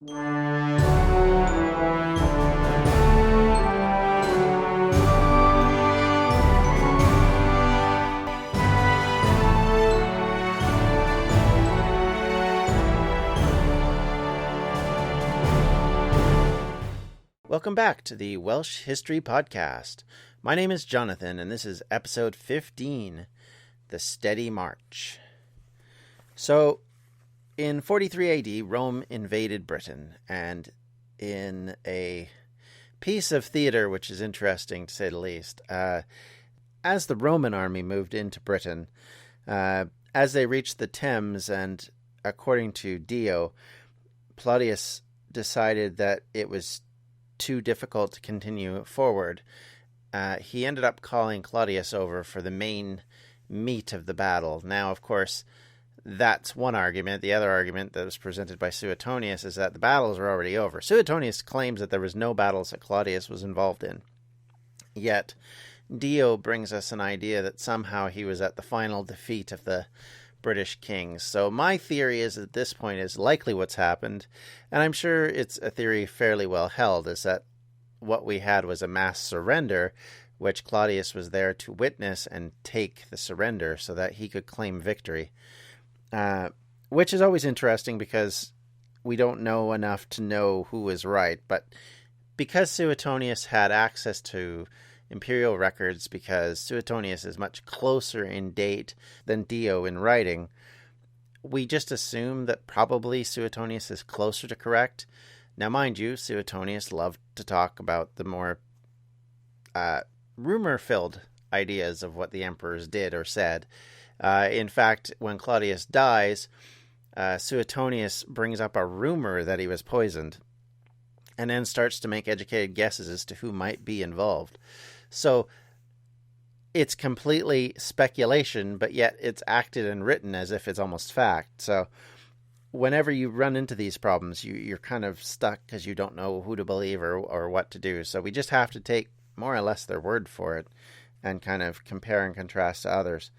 Welcome back to the Welsh History Podcast. My name is Jonathan, and this is episode 15, The Steady March. So, in 43 AD, Rome invaded Britain, and in a piece of theater which is interesting to say the least, as the Roman army moved into Britain, as they reached the Thames, and according to Dio, Claudius decided that it was too difficult to continue forward. He ended up calling Claudius over for the main meat of the battle. Now, of course, that's one argument. The other argument that was presented by Suetonius is that the battles are already over. Suetonius claims that there was no battles that Claudius was involved in. Yet, Dio brings us an idea that somehow he was at the final defeat of the British kings. So my theory is at this point is likely what's happened, and I'm sure it's a theory fairly well held, is that what we had was a mass surrender, which Claudius was there to witness and take the surrender so that he could claim victory. Which is always interesting because we don't know enough to know who is right, but because Suetonius had access to imperial records, because Suetonius is much closer in date than Dio in writing, we just assume that probably Suetonius is closer to correct. Now, mind you, Suetonius loved to talk about the more rumor-filled ideas of what the emperors did or said. In fact, when Claudius dies, Suetonius brings up a rumor that he was poisoned, and then starts to make educated guesses as to who might be involved. So it's completely speculation, but yet it's acted and written as if it's almost fact. So whenever you run into these problems, you're kind of stuck because you don't know who to believe or what to do. So we just have to take more or less their word for it and kind of compare and contrast to others.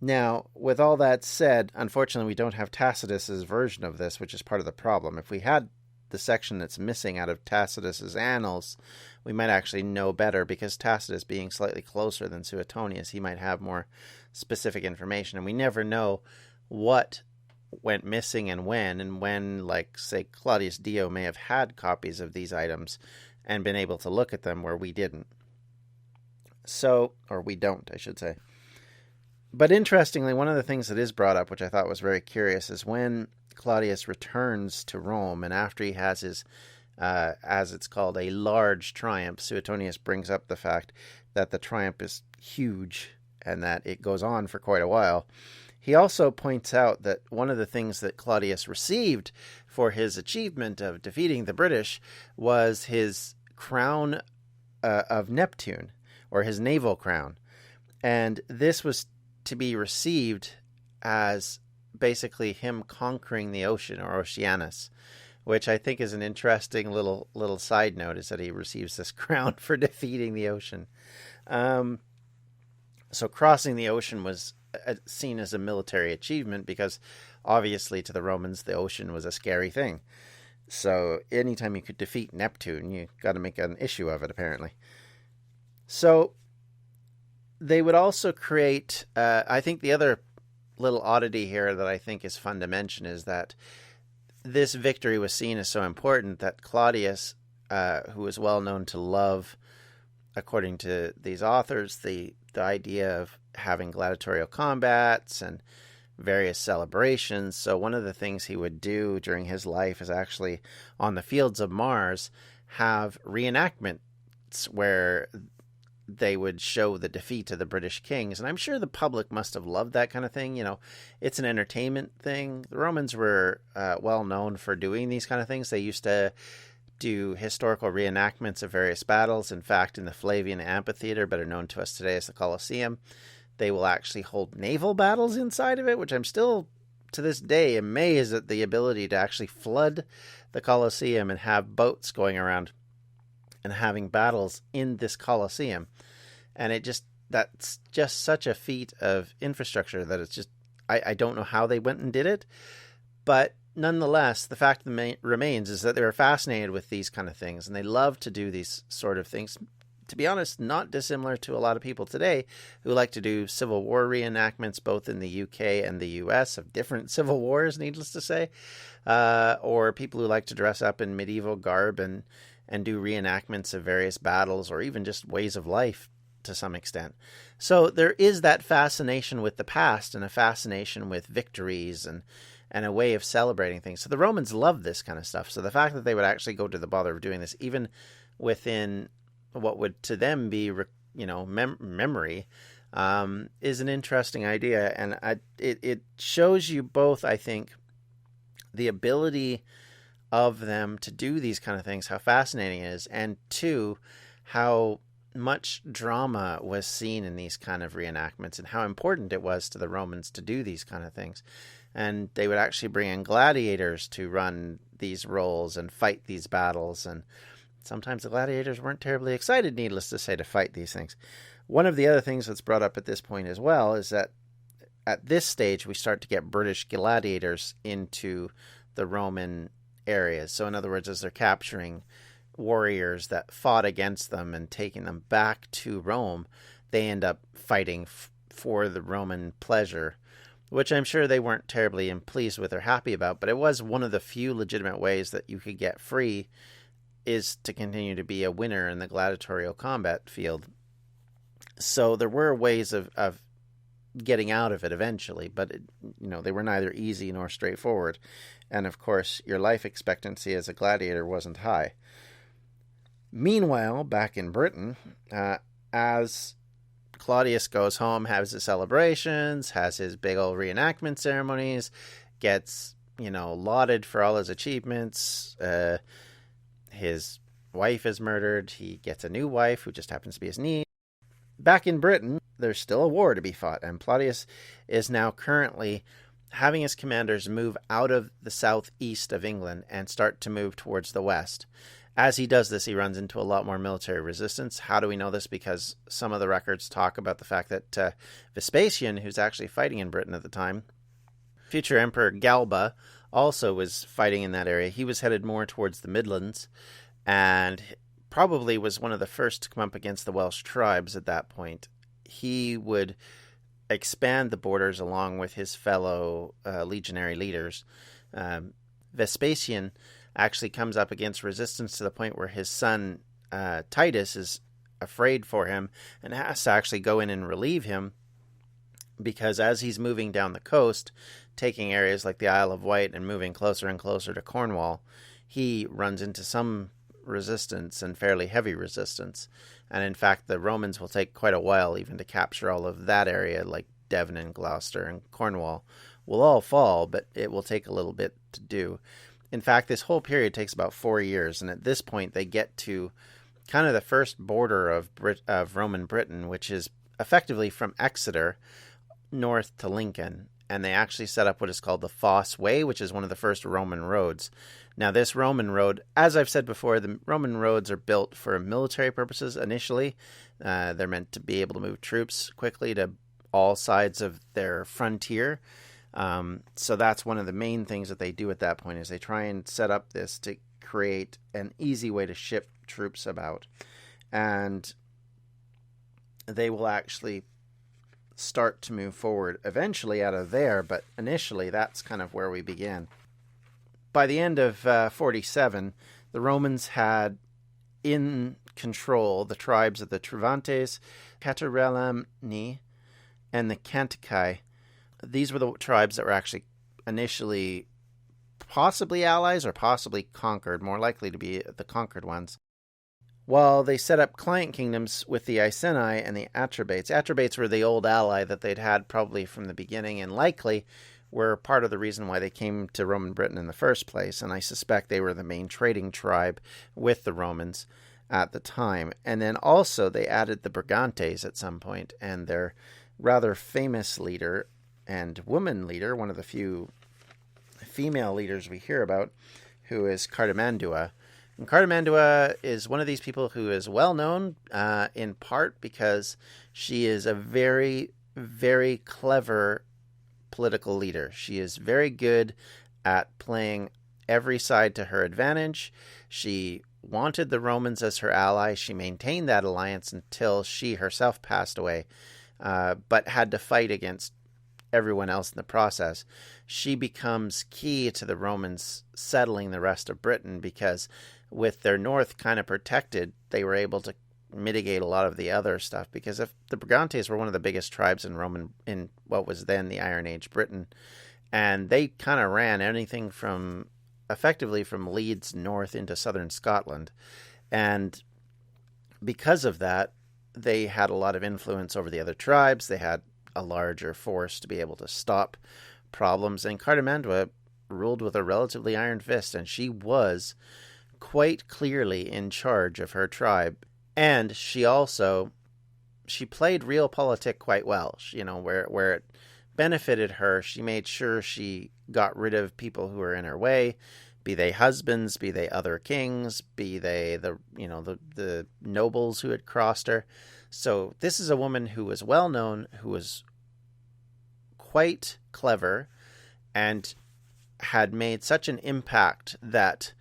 Now, with all that said, unfortunately, we don't have Tacitus's version of this, which is part of the problem. If we had the section that's missing out of Tacitus's annals, we might actually know better, because Tacitus being slightly closer than Suetonius, he might have more specific information, and we never know what went missing and when, like, say, Claudius Dio may have had copies of these items and been able to look at them where we didn't. So, or we don't, I should say. But interestingly, one of the things that is brought up, which I thought was very curious, is when Claudius returns to Rome, and after he has his, as it's called, a large triumph, Suetonius brings up the fact that the triumph is huge and that it goes on for quite a while. He also points out that one of the things that Claudius received for his achievement of defeating the British was his crown of Neptune, or his naval crown. And this was to be received as basically him conquering the ocean, or Oceanus, which I think is an interesting little side note, is that he receives this crown for defeating the ocean. So crossing the ocean was seen as a military achievement, because obviously to the Romans the ocean was a scary thing. So anytime you could defeat Neptune, you got to make an issue of it, apparently. So they would also create, I think the other little oddity here that I think is fun to mention is that this victory was seen as so important that Claudius, who was well known to love, according to these authors, the idea of having gladiatorial combats and various celebrations. So one of the things he would do during his life is actually on the fields of Mars have reenactments where they would show the defeat of the British kings. And I'm sure the public must have loved that kind of thing. You know, it's an entertainment thing. The Romans were well known for doing these kind of things. They used to do historical reenactments of various battles. In fact, in the Flavian Amphitheater, better known to us today as the Colosseum, they will actually hold naval battles inside of it, which I'm still, to this day, amazed at the ability to actually flood the Colosseum and have boats going around and having battles in this Colosseum. And that's just such a feat of infrastructure that it's just, I don't know how they went and did it, but nonetheless, the fact remains is that they were fascinated with these kind of things, and they love to do these sort of things. To be honest, not dissimilar to a lot of people today who like to do Civil War reenactments, both in the UK and the US, of different civil wars, needless to say, or people who like to dress up in medieval garb and do reenactments of various battles, or even just ways of life to some extent. So there is that fascination with the past and a fascination with victories and a way of celebrating things. So the Romans loved this kind of stuff. So the fact that they would actually go to the bother of doing this, even within what would to them be, memory, is an interesting idea. And it shows you both, I think, the ability of them to do these kind of things, how fascinating it is, and two, how much drama was seen in these kind of reenactments and how important it was to the Romans to do these kind of things. And they would actually bring in gladiators to run these roles and fight these battles. And sometimes the gladiators weren't terribly excited, needless to say, to fight these things. One of the other things that's brought up at this point as well is that at this stage, we start to get British gladiators into the Roman areas. So in other words, as they're capturing warriors that fought against them and taking them back to Rome, they end up fighting for the Roman pleasure, which I'm sure they weren't terribly pleased with or happy about, but it was one of the few legitimate ways that you could get free, is to continue to be a winner in the gladiatorial combat field. So there were ways of getting out of it eventually, but they were neither easy nor straightforward. And of course, your life expectancy as a gladiator wasn't high. Meanwhile, back in Britain, as Claudius goes home, has his celebrations, has his big old reenactment ceremonies, gets, lauded for all his achievements. His wife is murdered. He gets a new wife who just happens to be his niece. Back in Britain, there's still a war to be fought, and Claudius is now currently having his commanders move out of the southeast of England and start to move towards the west. As he does this, he runs into a lot more military resistance. How do we know this? Because some of the records talk about the fact that Vespasian, who's actually fighting in Britain at the time, future Emperor Galba, also was fighting in that area. He was headed more towards the Midlands and probably was one of the first to come up against the Welsh tribes at that point. He would expand the borders along with his fellow legionary leaders. Vespasian actually comes up against resistance to the point where his son Titus is afraid for him and has to actually go in and relieve him, because as he's moving down the coast, taking areas like the Isle of Wight and moving closer and closer to Cornwall, he runs into some resistance, and fairly heavy resistance. And in fact, the Romans will take quite a while even to capture all of that area, like Devon and Gloucester and Cornwall will all fall, but it will take a little bit to do. In fact, this whole period takes about 4 years, and at this point they get to kind of the first border of Roman Britain, which is effectively from Exeter north to Lincoln, and they actually set up what is called the Fosse Way, which is one of the first Roman roads. Now, this Roman road, as I've said before, the Roman roads are built for military purposes initially. They're meant to be able to move troops quickly to all sides of their frontier. So that's one of the main things that they do at that point, is they try and set up this to create an easy way to ship troops about. And they will actually start to move forward eventually out of there, but initially that's kind of where we begin. By the end of 47, the Romans had in control the tribes of the Trivantes, Caterelamni, and the Cantici. These were the tribes that were actually initially possibly allies or possibly conquered, more likely to be the conquered ones, while they set up client kingdoms with the Iceni and the Atrebates. Atrebates were the old ally that they'd had probably from the beginning, and likely were part of the reason why they came to Roman Britain in the first place, and I suspect they were the main trading tribe with the Romans at the time. And then also they added the Brigantes at some point, and their rather famous leader and woman leader, one of the few female leaders we hear about, who is Cartimandua. And Cartimandua is one of these people who is well known in part because she is a very, very clever political leader. She is very good at playing every side to her advantage. She wanted the Romans as her ally. She maintained that alliance until she herself passed away, but had to fight against everyone else in the process. She becomes key to the Romans settling the rest of Britain because with their north kind of protected, they were able to mitigate a lot of the other stuff, because if the Brigantes were one of the biggest tribes in what was then the Iron Age Britain, and they kind of ran anything from effectively from Leeds north into southern Scotland, and because of that they had a lot of influence over the other tribes. They had a larger force to be able to stop problems, and Cartimandua ruled with a relatively iron fist, and she was quite clearly in charge of her tribe. And she played realpolitik quite well. Where it benefited her, she made sure she got rid of people who were in her way, be they husbands, be they other kings, be they the nobles who had crossed her. So this is a woman who was well known, who was quite clever, and had made such an impact that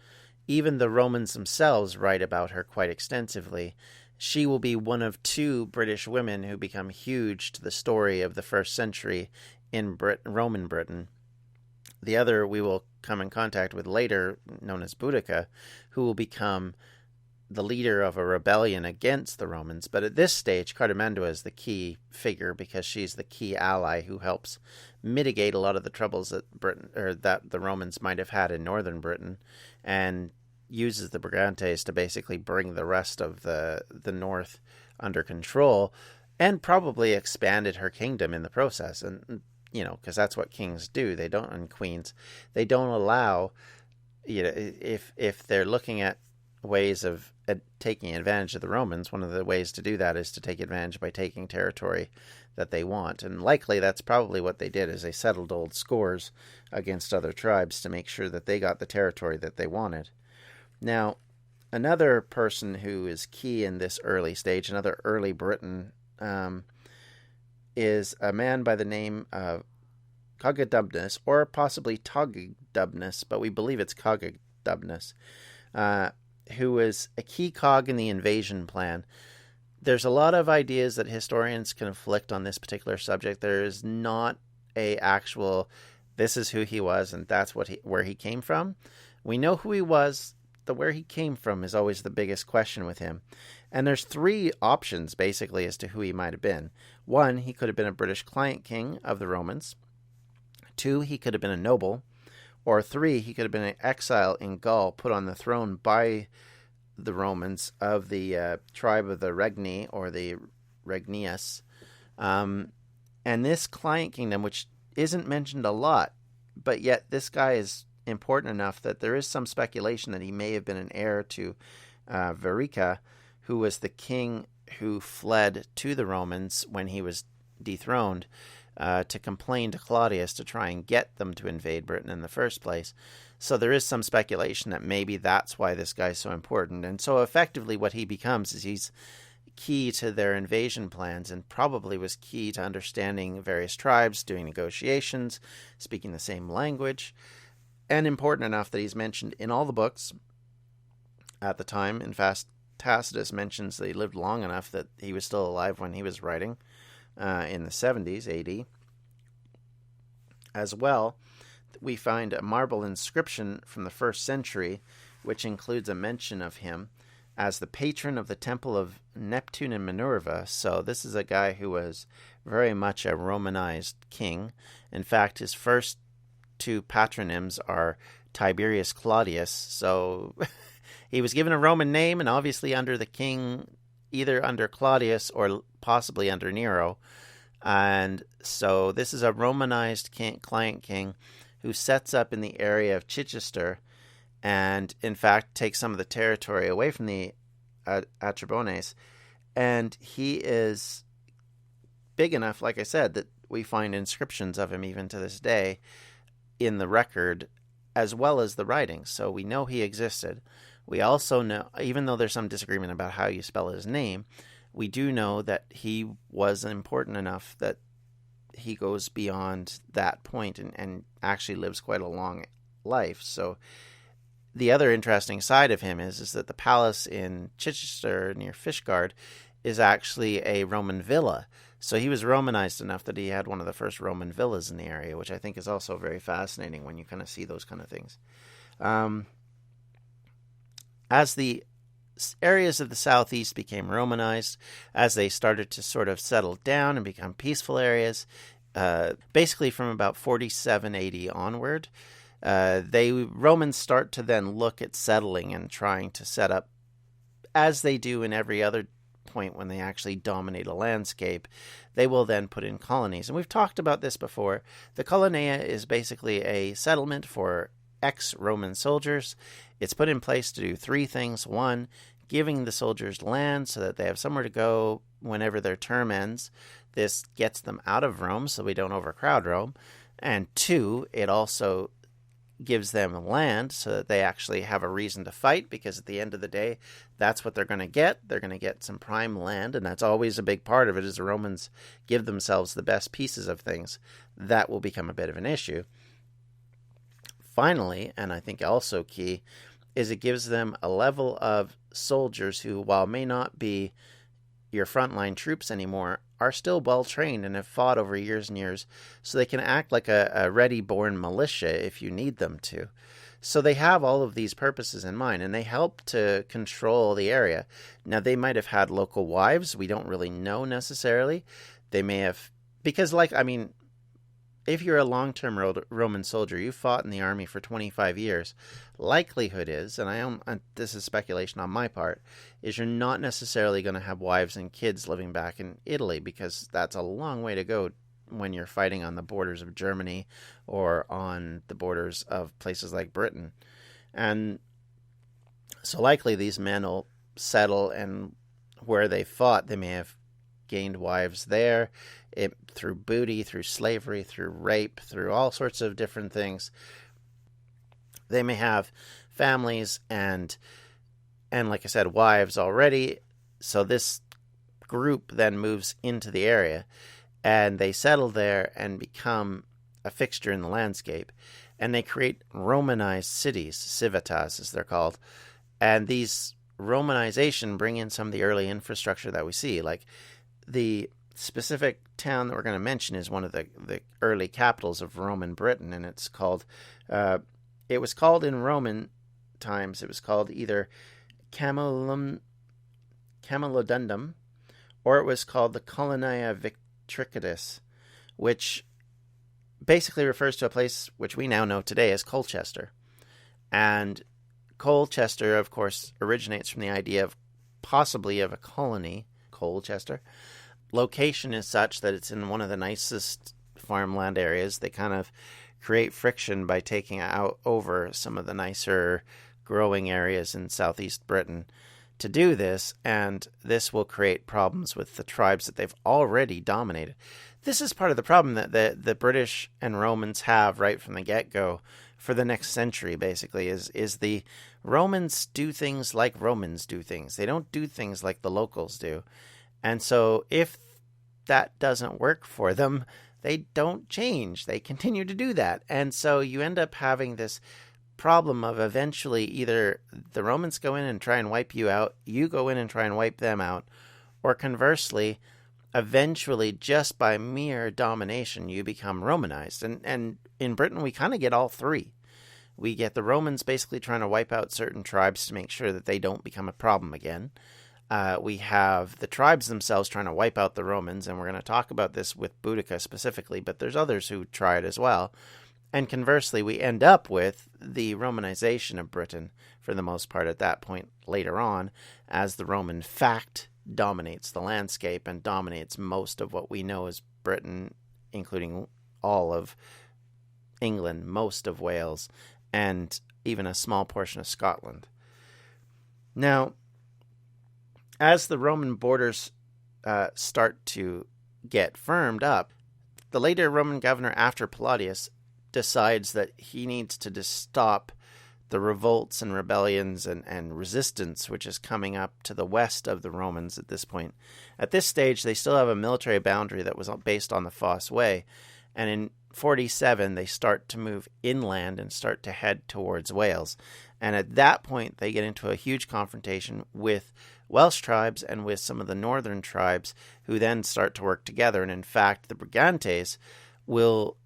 even the Romans themselves write about her quite extensively. She will be one of two British women who become huge to the story of the first century in Roman Britain. The other we will come in contact with later, known as Boudica, who will become the leader of a rebellion against the Romans. But at this stage, Cartimandua is the key figure because she's the key ally who helps mitigate a lot of the troubles that the Romans might have had in northern Britain, and uses the Brigantes to basically bring the rest of the north under control, and probably expanded her kingdom in the process. And because that's what kings do. They don't, and queens, they don't allow, if they're looking at ways of taking advantage of the Romans, one of the ways to do that is to take advantage by taking territory that they want. And likely that's probably what they did, is they settled old scores against other tribes to make sure that they got the territory that they wanted. Now, another person who is key in this early stage, another early Britain, is a man by the name of Cogidubnus, or possibly Togidubnus, but we believe it's Cogidubnus, who is a key cog in the invasion plan. There's a lot of ideas that historians conflict on this particular subject. There is not a actual, this is who he was and that's where he came from. We know who he was. The where he came from is always the biggest question with him. And there's three options basically as to who he might have been. One, he could have been a British client king of the Romans. Two, he could have been a noble. Or three, he could have been an exile in Gaul, put on the throne by the Romans of the tribe of the Regni, or the Regnius. And this client kingdom, which isn't mentioned a lot, but yet this guy is important enough that there is some speculation that he may have been an heir to Verica, who was the king who fled to the Romans when he was dethroned, to complain to Claudius to try and get them to invade Britain in the first place. So there is some speculation that maybe that's why this guy's so important. And so effectively what he becomes is he's key to their invasion plans, and probably was key to understanding various tribes, doing negotiations, speaking the same language, and important enough that he's mentioned in all the books at the time. In fact, Tacitus mentions that he lived long enough that he was still alive when he was writing, in the 70s AD. As well, we find a marble inscription from the 1st century, which includes a mention of him as the patron of the temple of Neptune and Minerva. So this is a guy who was very much a Romanized king. In fact, his first two patronyms are Tiberius Claudius. So he was given a Roman name, and obviously under the king, either under Claudius or possibly under Nero. And so this is a Romanized client king who sets up in the area of Chichester, and in fact takes some of the territory away from the Atrabones. And he is big enough, like I said, that we find inscriptions of him even to this day in the record, as well as the writings. So we know he existed. We also know, even though there's some disagreement about how you spell his name, we do know that he was important enough that he goes beyond that point and actually lives quite a long life. So the other interesting side of him is that the palace in Chichester near Fishguard is actually a Roman villa. So he was Romanized enough that he had one of the first Roman villas in the area, which I think is also very fascinating when you kind of see those kind of things. As the areas of the southeast became Romanized, as they started to sort of settle down and become peaceful areas, basically from about 47 AD onward, Romans start to then look at settling and trying to set up, as they do in every other point when they actually dominate a landscape, they will then put in colonies. And we've talked about this before. The colonia is basically a settlement for ex-Roman soldiers. It's put in place to do three things. One, giving the soldiers land so that they have somewhere to go whenever their term ends. This gets them out of Rome so we don't overcrowd Rome. And two, it also gives them land so that they actually have a reason to fight, because at the end of the day, that's what they're going to get. They're going to get some prime land, and that's always a big part of it, is the Romans give themselves the best pieces of things. That will become a bit of an issue. Finally, and I think also key, is it gives them a level of soldiers who, while may not be your frontline troops anymore, are still well trained and have fought over years and years, so they can act like a ready-born militia if you need them to. So they have all of these purposes in mind, and they help to control the area. Now, they might have had local wives. We don't really know necessarily. They may have, because if you're a long-term Roman soldier, you fought in the army for 25 years, likelihood is, and this is speculation on my part, is you're not necessarily going to have wives and kids living back in Italy, because that's a long way to go when you're fighting on the borders of Germany or on the borders of places like Britain. And so likely these men will settle, and where they fought, they may have gained wives there, through booty, through slavery, through rape, through all sorts of different things. They may have families and like I said, wives already. So this group then moves into the area, and they settle there and become a fixture in the landscape. And they create Romanized cities, civitas as they're called. And these Romanization bring in some of the early infrastructure that we see, like the specific town that we're going to mention is one of the early capitals of Roman Britain, and it's called, it was called in Roman times, it was called either Camulodundum, or it was called the Colonia Victricus, which basically refers to a place which we now know today as Colchester. And Colchester, of course, originates from the idea of possibly of a colony, Colchester. Location is such that it's in one of the nicest farmland areas. They kind of create friction by taking out over some of the nicer growing areas in southeast Britain to do this, and this will create problems with the tribes that they've already dominated. This is part of the problem that the British and Romans have right from the get-go for the next century, basically, is the Romans do things like Romans do things. They don't do things like the locals do. And so if that doesn't work for them, they don't change. They continue to do that. And so you end up having this problem of eventually either the Romans go in and try and wipe you out, you go in and try and wipe them out, or conversely, eventually just by mere domination, you become Romanized. And in Britain, we kind of get all three. We get the Romans basically trying to wipe out certain tribes to make sure that they don't become a problem again. We have the tribes themselves trying to wipe out the Romans, and we're going to talk about this with Boudica specifically, but there's others who try it as well. And conversely, we end up with the Romanization of Britain, for the most part at that point later on, as the Roman fact dominates the landscape and dominates most of what we know as Britain, including all of England, most of Wales, and even a small portion of Scotland. Now, as the Roman borders start to get firmed up, the later Roman governor after Claudius decides that he needs to stop the revolts and rebellions and resistance which is coming up to the west of the Romans at this point. At this stage, they still have a military boundary that was based on the Fosse Way, and in 47, they start to move inland and start to head towards Wales. And at that point, they get into a huge confrontation with Welsh tribes and with some of the northern tribes, who then start to work together. And in fact, the Brigantes will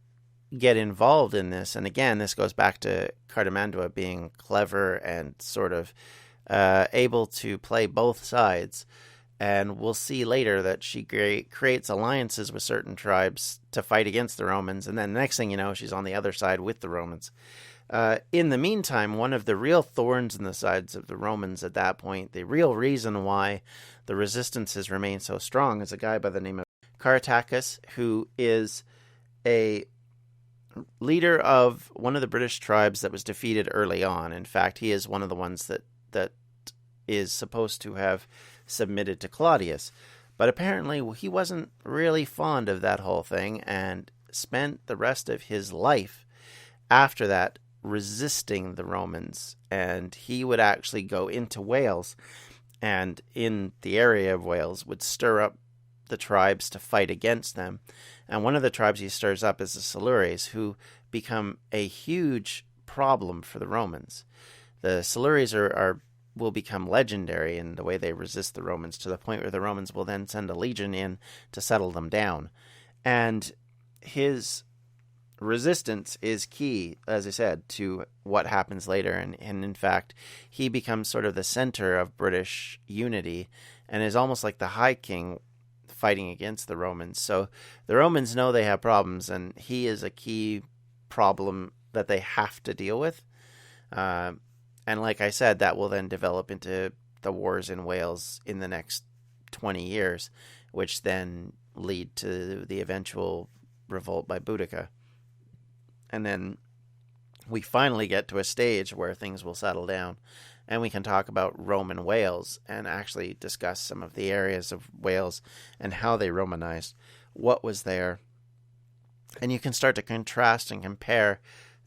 get involved in this. And again, this goes back to Cartimandua being clever and sort of able to play both sides. And we'll see later that she creates alliances with certain tribes to fight against the Romans. And then the next thing you know, she's on the other side with the Romans. In the meantime, one of the real thorns in the sides of the Romans at that point, the real reason why the resistance has remained so strong, is a guy by the name of Caratacus, who is a leader of one of the British tribes that was defeated early on. In fact, he is one of the ones that is supposed to have submitted to Claudius. But apparently he wasn't really fond of that whole thing and spent the rest of his life after that resisting the Romans. And he would actually go into Wales, and in the area of Wales would stir up the tribes to fight against them. And one of the tribes he stirs up is the Silures, who become a huge problem for the Romans. The Silures will become legendary in the way they resist the Romans, to the point where the Romans will then send a legion in to settle them down. And his resistance is key, as I said, to what happens later. And in fact, he becomes sort of the center of British unity and is almost like the High King fighting against the Romans. So the Romans know they have problems, and he is a key problem that they have to deal with. And like I said, that will then develop into the wars in Wales in the next 20 years, which then lead to the eventual revolt by Boudicca. And then we finally get to a stage where things will settle down, and we can talk about Roman Wales and actually discuss some of the areas of Wales and how they Romanized, what was there. And you can start to contrast and compare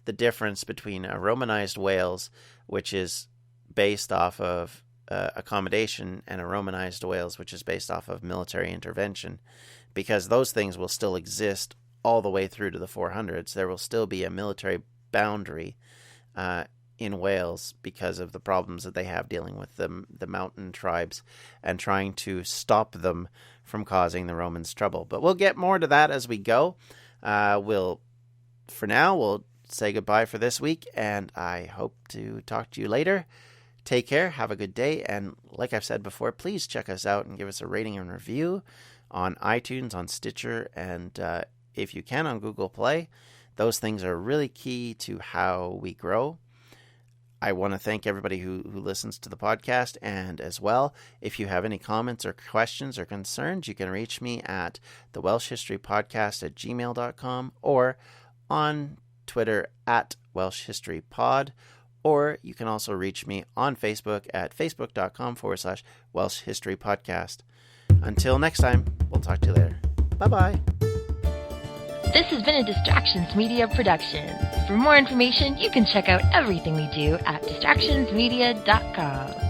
the difference between a Romanized Wales, which is based off of accommodation, and a Romanized Wales, which is based off of military intervention, because those things will still exist all the way through to the 400s. There will still be a military boundary in Wales because of the problems that they have dealing with the mountain tribes and trying to stop them from causing the Romans trouble. But we'll get more to that as we go. We'll say goodbye for this week, and I hope to talk to you later. Take care, have a good day, and like I've said before, please check us out and give us a rating and review on iTunes, on Stitcher, and if you can, on Google Play. Those things are really key to how we grow. I want to thank everybody who listens to the podcast, and as well, if you have any comments or questions or concerns, you can reach me at the Welsh History Podcast at gmail.com, or on Twitter at Welsh History Pod, or you can also reach me on Facebook at facebook.com/Welsh History Podcast. Until next time, we'll talk to you later. Bye-bye. This has been a Distractions Media production. For more information, you can check out everything we do at distractionsmedia.com.